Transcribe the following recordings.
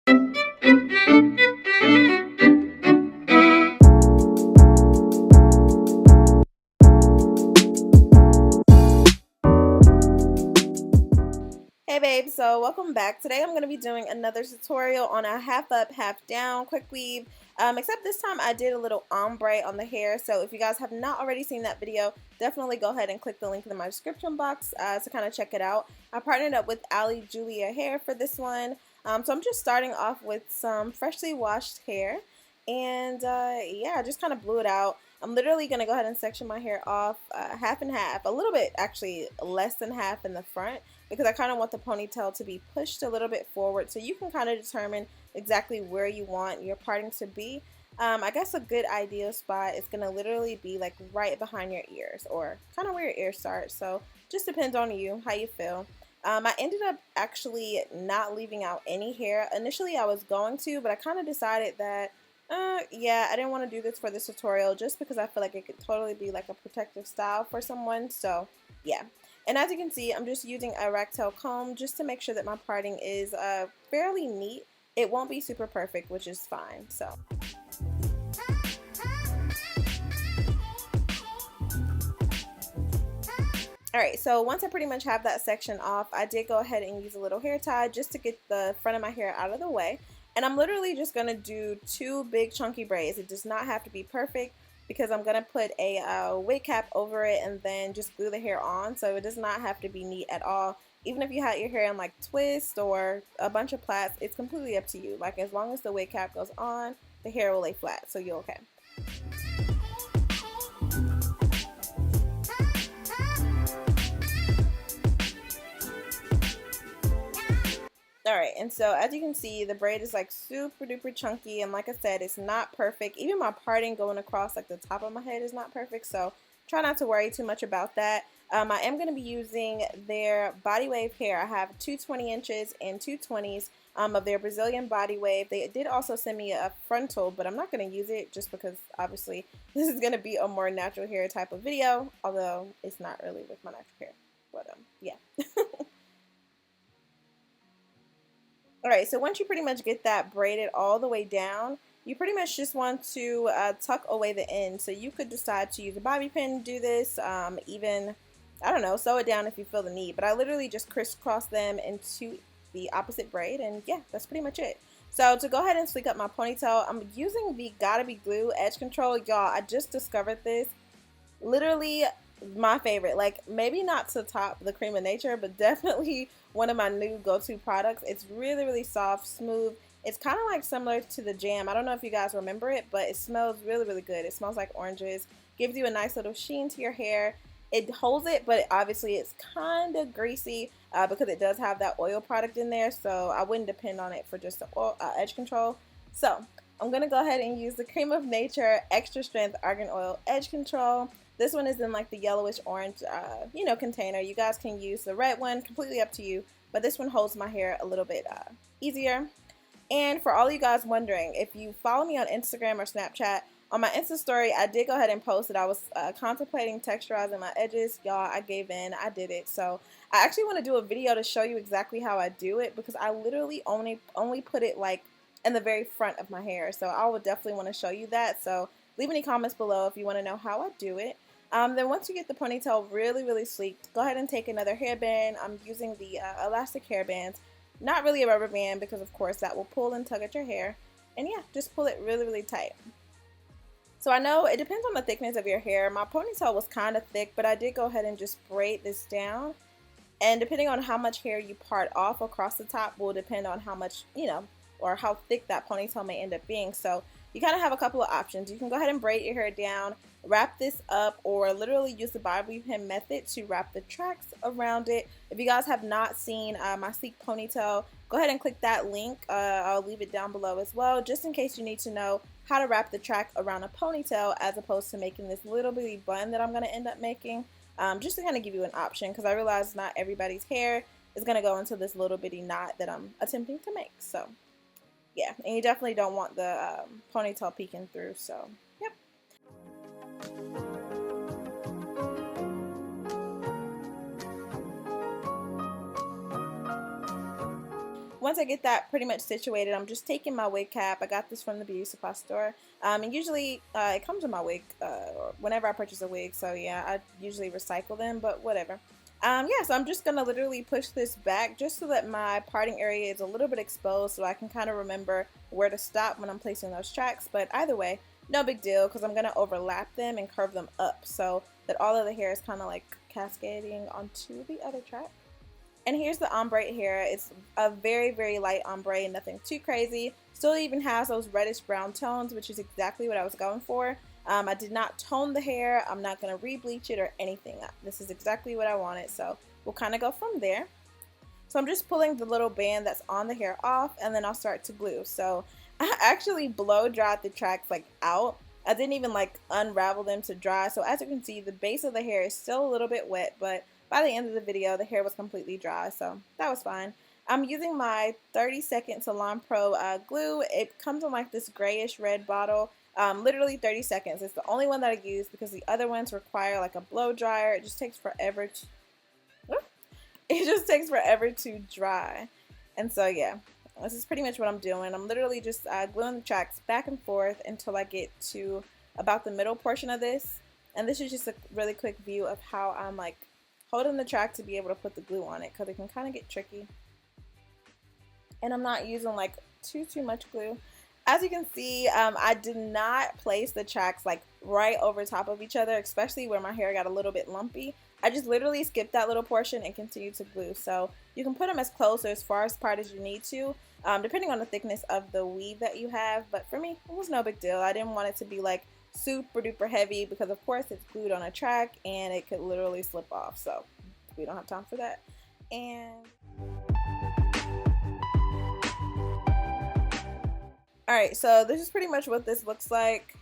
Hey babe, so welcome back. Today I'm going to be doing another tutorial on a half up, half down quick weave. Except this time I did a little ombre on the hair, so if you guys have not already seen that video, definitely go ahead and click the link in my description box to kind of check it out. I partnered up with Ali Julia Hair for this one, so I'm just starting off with some freshly washed hair, and yeah, I just kind of blew it out. I'm literally going to go ahead and section my hair off half and half, a little bit actually less than half in the front, because I kind of want the ponytail to be pushed a little bit forward so you can kind of determine exactly where you want your parting to be. I guess a good ideal spot is going to literally be like right behind your ears, or kind of where your ears start, so just depends on you, how you feel. I ended up actually not leaving out any hair. Initially I was going to, but I kind of decided that yeah, I didn't want to do this for this tutorial just because I feel like it could totally be like a protective style for someone, so yeah. And as you can see, I'm just using a ragtail comb just to make sure that my parting is fairly neat. It won't be super perfect, which is fine. So. Alright, so once I pretty much have that section off, I did go ahead and use a little hair tie just to get the front of my hair out of the way. And I'm literally just going to do two big chunky braids. It does not have to be perfect, because I'm going to put a wig cap over it and then just glue the hair on, so it does not have to be neat at all. Even if you had your hair in like twist or a bunch of plaits, it's completely up to you. Like, as long as the wig cap goes on, the hair will lay flat, so you're okay. Alright, and so as you can see, the braid is like super duper chunky, and like I said, it's not perfect. Even my parting going across like the top of my head is not perfect, so try not to worry too much about that. I am going to be using their body wave hair. I have two 20 inches and two 20s of their Brazilian body wave. They did also send me a frontal, but I'm not going to use it just because obviously this is going to be a more natural hair type of video, although it's not really with my natural hair, but yeah. Alright, so once you pretty much get that braided all the way down, you pretty much just want to tuck away the end. So you could decide to use a bobby pin to do this, even, I don't know, sew it down if you feel the need. But I literally just crisscross them into the opposite braid, and yeah, that's pretty much it. So to go ahead and sleek up my ponytail, I'm using the Gotta Be Glue Edge Control. Y'all, I just discovered this. Literally my favorite. Like, maybe not to top the Cream of Nature, but definitely one of my new go-to products. It's really, really soft, smooth. It's kind of like similar to the Jam. I don't know if you guys remember it, but it smells really, really good. It smells like oranges. Gives you a nice little sheen to your hair. It holds it, but obviously it's kind of greasy because it does have that oil product in there, so I wouldn't depend on it for just the oil, edge control. So I'm going to go ahead and use the Cream of Nature Extra Strength Argan Oil Edge Control. This one is in like the yellowish orange, you know, container. You guys can use the red one, completely up to you. But this one holds my hair a little bit easier. And for all you guys wondering, if you follow me on Instagram or Snapchat, on my Insta story, I did go ahead and post that I was contemplating texturizing my edges. Y'all, I gave in. I did it. So I actually want to do a video to show you exactly how I do it, because I literally only put it like in the very front of my hair. So I would definitely want to show you that. So leave any comments below if you want to know how I do it. Then once you get the ponytail really, really sleek, go ahead and take another hairband. I'm using the elastic hairbands. Not really a rubber band, because of course that will pull and tug at your hair. And yeah, just pull it really, really tight. So I know it depends on the thickness of your hair. My ponytail was kind of thick, but I did go ahead and just braid this down. And depending on how much hair you part off across the top will depend on how much, you know, or how thick that ponytail may end up being. So you kind of have a couple of options. You can go ahead and braid your hair down, wrap this up, or literally use the bobby pin method to wrap the tracks around it. If you guys have not seen my sleek ponytail, go ahead and click that link. I'll leave it down below as well, just in case you need to know how to wrap the track around a ponytail as opposed to making this little bitty bun that I'm going to end up making. Just to kind of give you an option, because I realize not everybody's hair is going to go into this little bitty knot that I'm attempting to make. So yeah, and you definitely don't want the ponytail peeking through, so yep. once I get that pretty much situated, I'm just taking my wig cap. I got this from the beauty supply store. And usually it comes with my wig whenever I purchase a wig. So yeah, I usually recycle them, but whatever. Yeah, so I'm just going to literally push this back just so that my parting area is a little bit exposed so I can kind of remember where to stop when I'm placing those tracks. But either way, no big deal because I'm going to overlap them and curve them up so that all of the hair is kind of like cascading onto the other track. And here's the ombre hair. It's a very, very light ombre, nothing too crazy. Still even has those reddish brown tones, which is exactly what I was going for. I did not tone the hair. I'm not going to re-bleach it or anything. This is exactly what I wanted, so we'll kind of go from there. So I'm just pulling the little band that's on the hair off, and then I'll start to glue. So I actually blow dried the tracks like out. I didn't even like unravel them to dry. So as you can see, the base of the hair is still a little bit wet, but by the end of the video, the hair was completely dry, so that was fine. I'm using my 30-second Salon Pro glue. It comes in like this grayish red bottle. Literally 30 seconds. It's the only one that I use because the other ones require like a blow dryer. It just takes forever to dry. And so yeah, this is pretty much what I'm doing. I'm literally just gluing the tracks back and forth until I get to about the middle portion of this. And this is just a really quick view of how I'm like holding the track to be able to put the glue on it because it can kind of get tricky. And I'm not using like too much glue. As you can see, I did not place the tracks like right over top of each other, especially where my hair got a little bit lumpy. I just literally skipped that little portion and continued to glue. So you can put them as close or as far apart as you need to, depending on the thickness of the weave that you have. But for me, it was no big deal. I didn't want it to be like super duper heavy because of course it's glued on a track and it could literally slip off. So we don't have time for that. And alright, so this is pretty much what this looks like.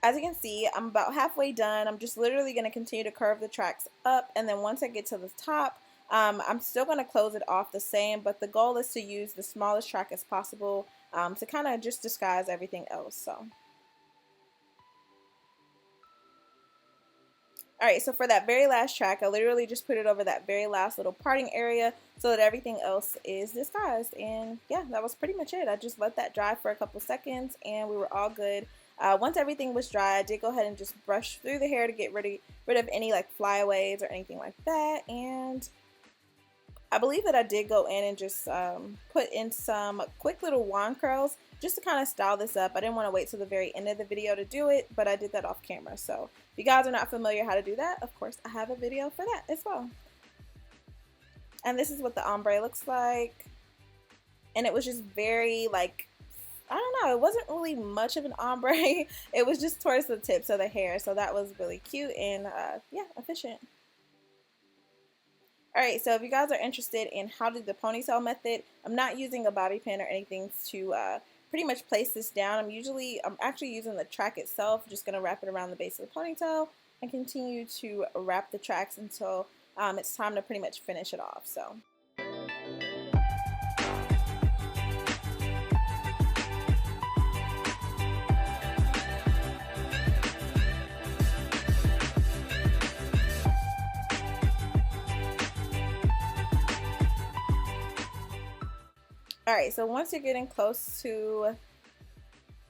As you can see, I'm about halfway done. I'm just literally going to continue to curve the tracks up, and then once I get to the top, I'm still going to close it off the same, but the goal is to use the smallest track as possible to kind of just disguise everything else. So, alright, so for that very last track, I literally just put it over that very last little parting area so that everything else is disguised. And yeah, that was pretty much it. I just let that dry for a couple seconds and we were all good. Once everything was dry, I did go ahead and just brush through the hair to get rid of any like flyaways or anything like that. And I believe that I did go in and just put in some quick little wand curls just to kind of style this up. I didn't want to wait till the very end of the video to do it, but I did that off camera. So if you guys are not familiar how to do that, of course I have a video for that as well. And this is what the ombre looks like. And it was just very like, I don't know, it wasn't really much of an ombre. It was just towards the tips of the hair. So that was really cute and yeah, efficient. Alright, so if you guys are interested in how to do the ponytail method, I'm not using a bobby pin or anything to pretty much place this down. I'm actually using the track itself, just going to wrap it around the base of the ponytail and continue to wrap the tracks until it's time to pretty much finish it off. So. Alright, so once you're getting close to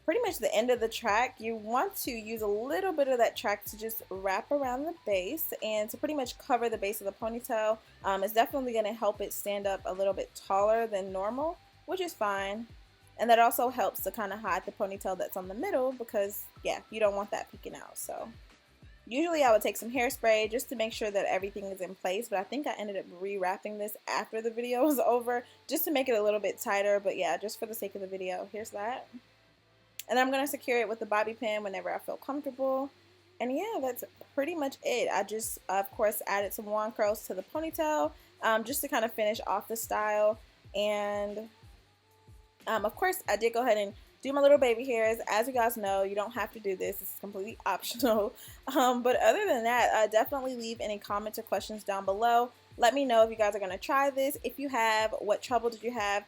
pretty much the end of the track, you want to use a little bit of that track to just wrap around the base and to pretty much cover the base of the ponytail. It's definitely going to help it stand up a little bit taller than normal, which is fine. And that also helps to kind of hide the ponytail that's on the middle because, yeah, you don't want that peeking out. So usually I would take some hairspray just to make sure that everything is in place, but I think I ended up re-wrapping this after the video was over just to make it a little bit tighter. But yeah, just for the sake of the video, here's that. And I'm going to secure it with the bobby pin whenever I feel comfortable. And yeah, that's pretty much it. I just, of course, added some wand curls to the ponytail just to kind of finish off the style. And of course, I did go ahead and do my little baby hairs. As you guys know, you don't have to do this. It's completely optional. But other than that, definitely leave any comments or questions down below. Let me know if you guys are going to try this. If you have, what trouble did you have?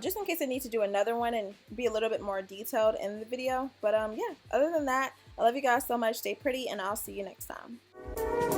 Just in case I need to do another one and be a little bit more detailed in the video. But yeah, other than that, I love you guys so much. Stay pretty, and I'll see you next time.